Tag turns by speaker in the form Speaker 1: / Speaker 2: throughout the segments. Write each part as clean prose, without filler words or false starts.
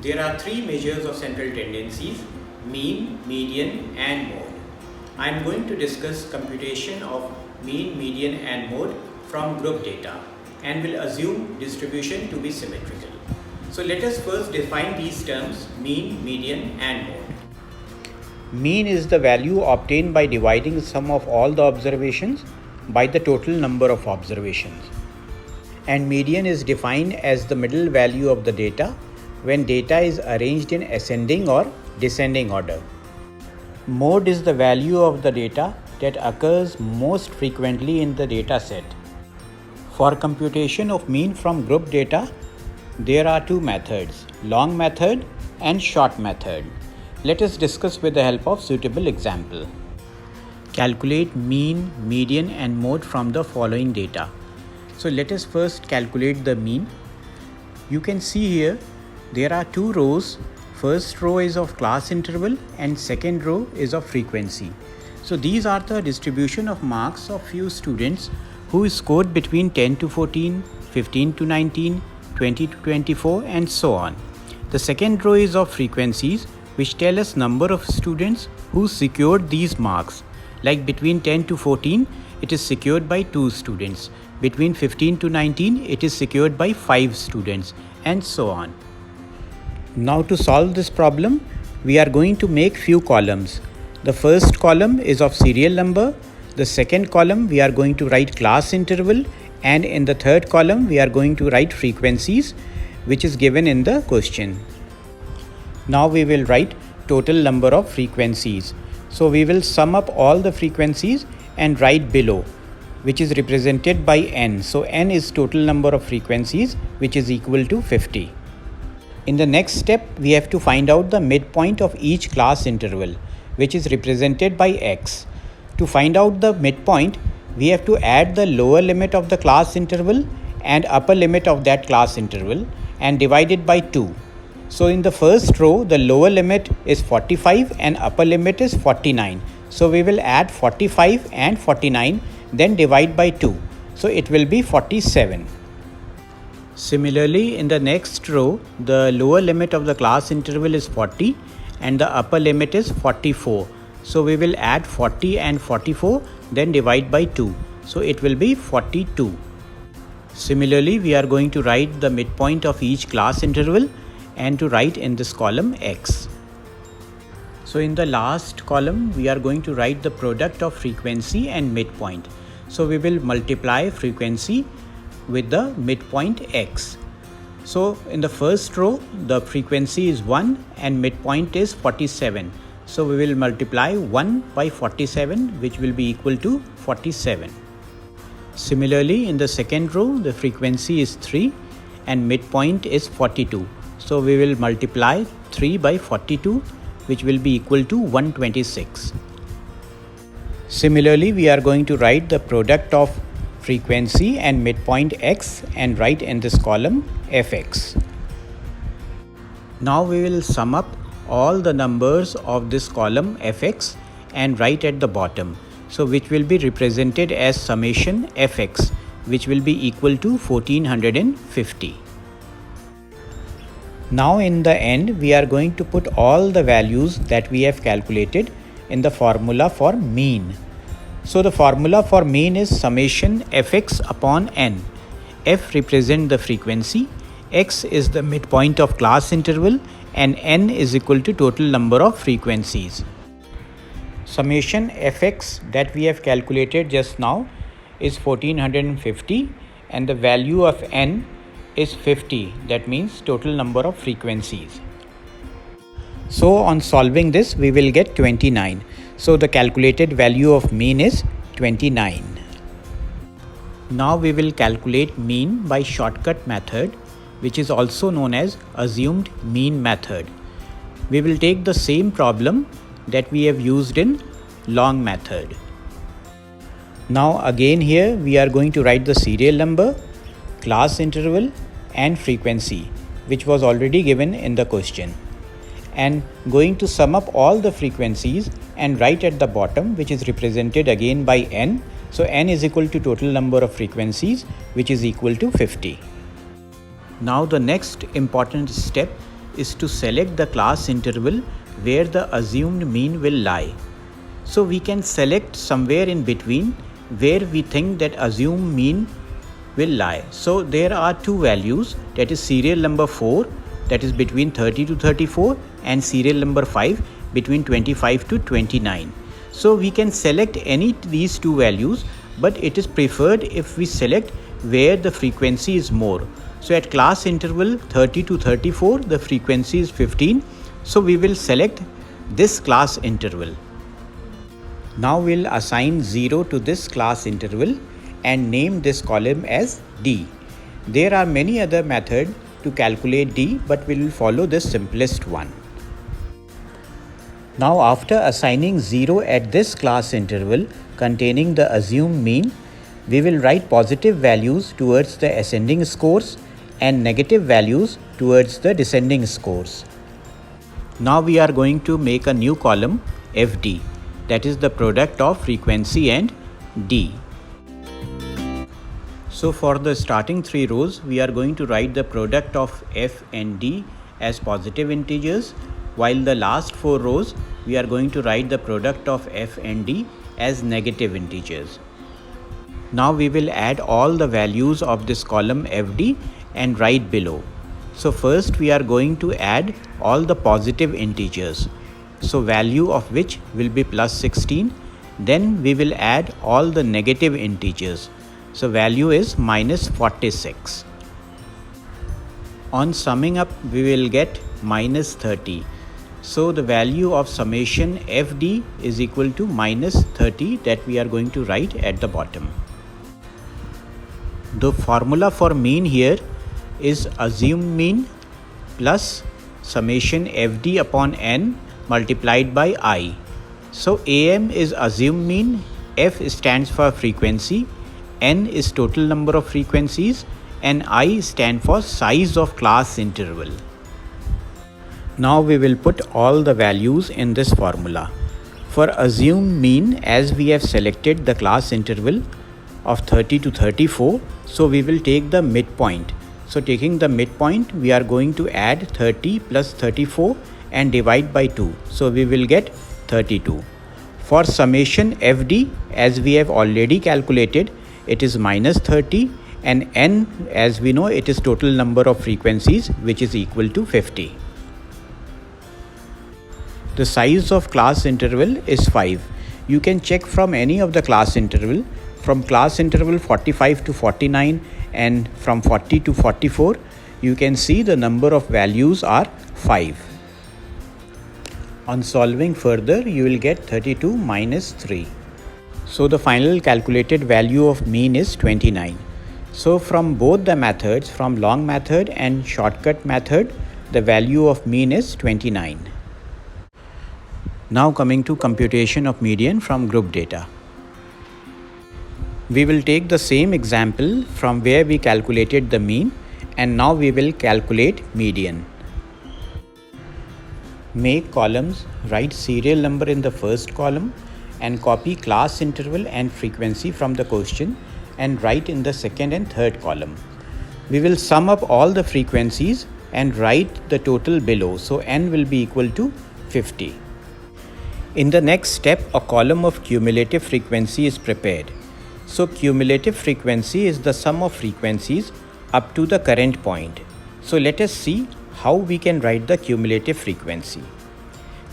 Speaker 1: There are three measures of central tendencies: mean, median and mode. I am going to discuss computation of mean, median and mode from group data and will assume distribution to be symmetrical. So let us first define these terms mean, median and mode.
Speaker 2: Mean is the value obtained by dividing the sum of all the observations by the total number of observations. And median is defined as the middle value of the data when data is arranged in ascending or descending order. Mode is the value of the data that occurs most frequently in the data set. For computation of mean from group data, there are two methods, long method and short method. Let us discuss with the help of suitable example. Calculate mean, median and mode from the following data. So let us first calculate the mean. You can see here there are two rows. First row is of class interval and second row is of frequency. So these are the distribution of marks of few students who scored between 10 to 14, 15 to 19, 20 to 24 and so on. The second row is of frequencies which tell us number of students who secured these marks. Like between 10 to 14, it is secured by 2 students. Between 15 to 19, it is secured by 5 students and so on. Now to solve this problem, we are going to make few columns. The first column is of serial number. The second column we are going to write class interval, and in the third column we are going to write frequencies, which is given in the question. Now we will write total number of frequencies. So we will sum up all the frequencies and write below, which is represented by n. So n is total number of frequencies, which is equal to 50. In the next step, we have to find out the midpoint of each class interval, which is represented by x. To find out the midpoint, we have to add the lower limit of the class interval and upper limit of that class interval and divide it by 2. So in the first row, the lower limit is 45 and upper limit is 49. So we will add 45 and 49, then divide by 2. So it will be 47. Similarly, in the next row, the lower limit of the class interval is 40 and the upper limit is 44. So we will add 40 and 44, then divide by 2. So it will be 42. Similarly, we are going to write the midpoint of each class interval and to write in this column x. So in the last column, we are going to write the product of frequency and midpoint. So we will multiply frequency with the midpoint x. So in the first row, the frequency is 1 and midpoint is 47. So we will multiply 1 by 47, which will be equal to 47. Similarly, in the second row, the frequency is 3 and midpoint is 42. So we will multiply 3 by 42, which will be equal to 126. Similarly, we are going to write the product of frequency and midpoint x and write in this column fx. Now we will sum up all the numbers of this column fx and write at the bottom. So which will be represented as summation fx, which will be equal to 1450. Now in the end, we are going to put all the values that we have calculated in the formula for mean. So the formula for mean is summation fx upon n. F represents the frequency, x is the midpoint of class interval, and n is equal to total number of frequencies. Summation fx that we have calculated just now is 1450 and the value of n is 50. That means total number of frequencies. So on solving this, we will get 29. So the calculated value of mean is 29. Now we will calculate mean by shortcut method, which is also known as assumed mean method. We will take the same problem that we have used in long method. Now again here we are going to write the serial number, class interval and frequency, which was already given in the question, and going to sum up all the frequencies and write at the bottom, which is represented again by n. So n is equal to total number of frequencies, which is equal to 50. Now the next important step is to select the class interval where the assumed mean will lie. So we can select somewhere in between where we think that assumed mean will lie. So there are two values, that is serial number 4, that is between 30 to 34, and serial number 5 between 25 to 29. So we can select any these two values, but it is preferred if we select where the frequency is more. So at class interval 30 to 34, the frequency is 15. So we will select this class interval. Now we'll assign 0 to this class interval and name this column as D. There are many other methods to calculate D, but we will follow the simplest one. Now after assigning 0 at this class interval containing the assumed mean, we will write positive values towards the ascending scores and negative values towards the descending scores. Now we are going to make a new column FD, that is the product of frequency and D. So for the starting 3 rows, we are going to write the product of F and D as positive integers, while the last 4 rows we are going to write the product of F and D as negative integers. Now we will add all the values of this column FD and write below. So first we are going to add all the positive integers, so value of which will be plus 16. Then we will add all the negative integers, so value is minus 46. On summing up, we will get minus 30. So the value of summation FD is equal to minus 30, that we are going to write at the bottom. The formula for mean here is assumed mean plus summation FD upon n multiplied by I. So AM is assumed mean, F stands for frequency, N is total number of frequencies, and I stand for size of class interval. Now we will put all the values in this formula. For assumed mean, as we have selected the class interval of 30 to 34, so we will take the midpoint. So taking the midpoint, we are going to add 30 plus 34 and divide by 2. So we will get 32. For summation FD, as we have already calculated, it is minus 30, and N, as we know, it is total number of frequencies, which is equal to 50. The size of class interval is 5. You can check from any of the class interval. From class interval 45 to 49 and from 40 to 44, you can see the number of values are 5. On solving further, you will get 32 minus 3. So the final calculated value of mean is 29. So from both the methods, from long method and shortcut method, the value of mean is 29. Now coming to computation of median from group data. We will take the same example from where we calculated the mean, and now we will calculate median. Make columns, write serial number in the first column and copy class interval and frequency from the question and write in the second and third column. We will sum up all the frequencies and write the total below, so n will be equal to 50. In the next step, a column of cumulative frequency is prepared. So cumulative frequency is the sum of frequencies up to the current point. So let us see how we can write the cumulative frequency.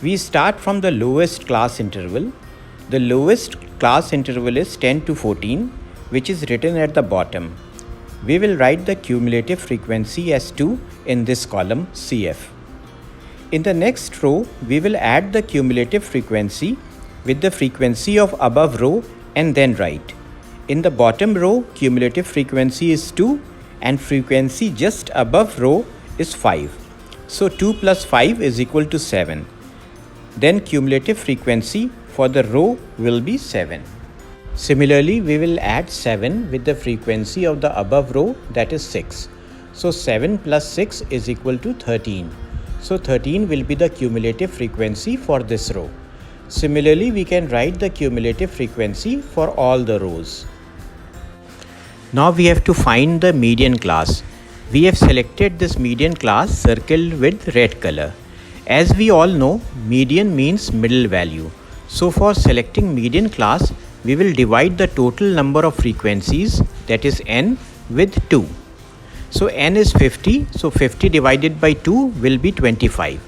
Speaker 2: We start from the lowest class interval. The lowest class interval is 10 to 14, which is written at the bottom. We will write the cumulative frequency as 2 in this column CF. In the next row, we will add the cumulative frequency with the frequency of above row and then write. In the bottom row, cumulative frequency is 2 and frequency just above row is 5. So 2 plus 5 is equal to 7. Then cumulative frequency for the row will be 7. Similarly, we will add 7 with the frequency of the above row, that is 6. So 7 plus 6 is equal to 13. So 13 will be the cumulative frequency for this row. Similarly, we can write the cumulative frequency for all the rows. Now we have to find the median class. We have selected this median class circled with red color. As we all know, median means middle value. So for selecting median class, we will divide the total number of frequencies, that is n, with 2. So n is 50, so 50 divided by 2 will be 25.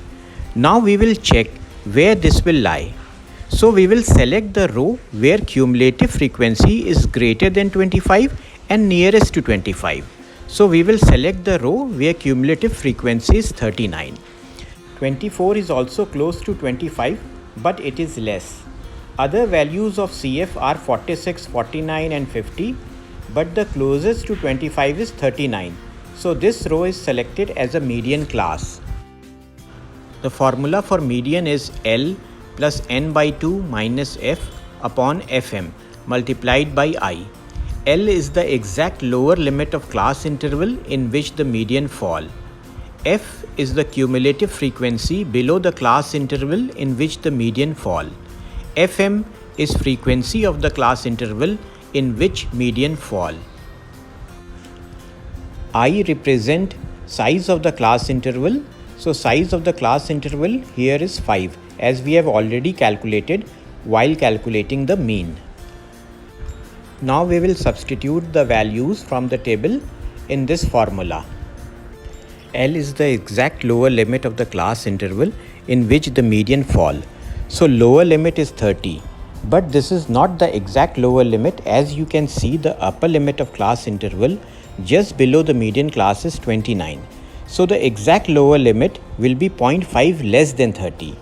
Speaker 2: Now we will check where this will lie. So we will select the row where cumulative frequency is greater than 25 and nearest to 25. So we will select the row where cumulative frequency is 39. 24 is also close to 25, but it is less. Other values of CF are 46, 49 and 50, but the closest to 25 is 39. So this row is selected as a median class. The formula for median is L plus n by 2 minus f upon fm multiplied by I. L is the exact lower limit of class interval in which the median fall. F is the cumulative frequency below the class interval in which the median fall. Fm is frequency of the class interval in which median fall. I represent size of the class interval. So size of the class interval here is 5, as we have already calculated while calculating the mean. Now we will substitute the values from the table in this formula. L is the exact lower limit of the class interval in which the median fall. So lower limit is 30, but this is not the exact lower limit, as you can see the upper limit of class interval just below the median class is 29. So the exact lower limit will be 0.5 less than 30,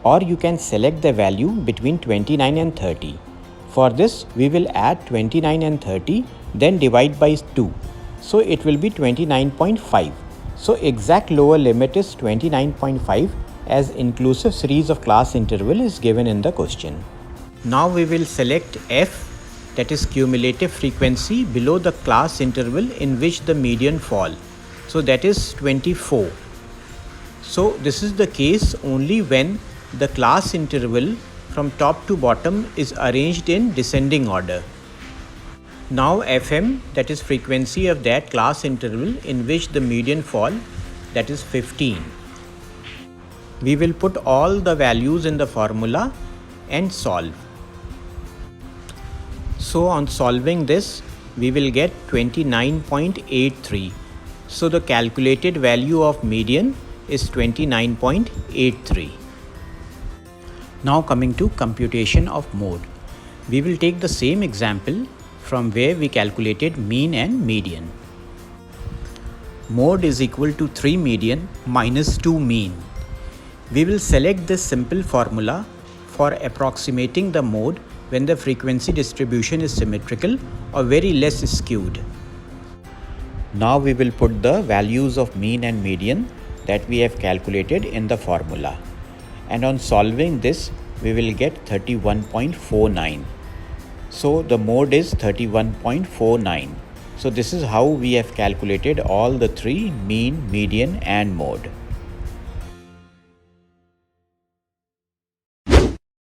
Speaker 2: or you can select the value between 29 and 30. For this, we will add 29 and 30, then divide by 2. So it will be 29.5. So exact lower limit is 29.5, as inclusive series of class interval is given in the question. Now we will select f, that is cumulative frequency below the class interval in which the median fall. So that is 24. So this is the case only when the class interval from top to bottom is arranged in descending order. Now Fm, that is frequency of that class interval in which the median fall, that is 15. We will put all the values in the formula and solve. So on solving this, we will get 29.83. So the calculated value of median is 29.83. Now coming to computation of mode. We will take the same example from where we calculated mean and median. Mode is equal to 3 median minus 2 mean. We will select this simple formula for approximating the mode when the frequency distribution is symmetrical or very less skewed. Now we will put the values of mean and median that we have calculated in the formula. And on solving this, we will get 31.49. So the mode is 31.49. So this is how we have calculated all the three: mean, median and mode.